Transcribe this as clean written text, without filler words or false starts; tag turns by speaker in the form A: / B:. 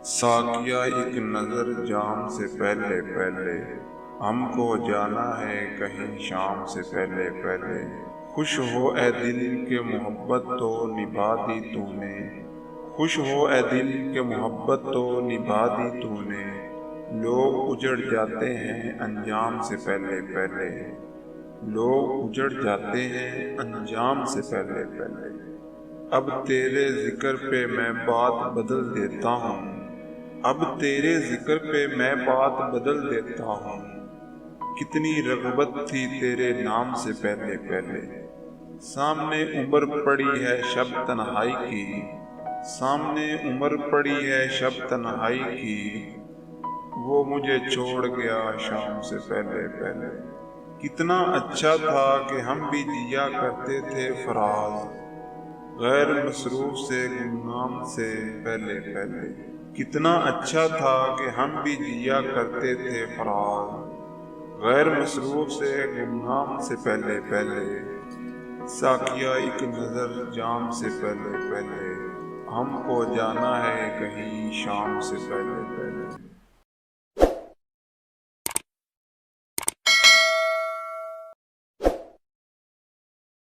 A: ساقیہ ایک نظر جام سے پہلے پہلے، ہم کو جانا ہے کہیں شام سے پہلے پہلے۔ خوش ہو اے دل کہ محبت تو نبھا دی تو نے، خوش ہو اے دل کہ محبت تو نبھا دی تو نے۔ لوگ اجڑ جاتے ہیں انجام سے پہلے پہلے، لوگ اجڑ جاتے ہیں انجام سے پہلے پہلے۔ اب تیرے ذکر پہ میں بات بدل دیتا ہوں، اب تیرے ذکر پہ میں بات بدل دیتا ہوں۔ کتنی رغبت تھی تیرے نام سے پہلے پہلے، سامنے عمر پڑی ہے شب تنہائی کی، سامنے عمر پڑی ہے شب تنہائی کی۔ وہ مجھے چھوڑ گیا شام سے پہلے پہلے۔ کتنا اچھا تھا کہ ہم بھی جیا کرتے تھے فراز، غیر مصروف سے گمنام سے پہلے پہلے۔ کتنا اچھا تھا کہ ہم بھی جیا کرتے تھے فراز، غیر مصروف سے گمنام سے پہلے پہلے۔ ساقیہ ایک نظر جام سے پہلے پہلے، ہم کو جانا ہے کہیں شام سے پہلے پہلے۔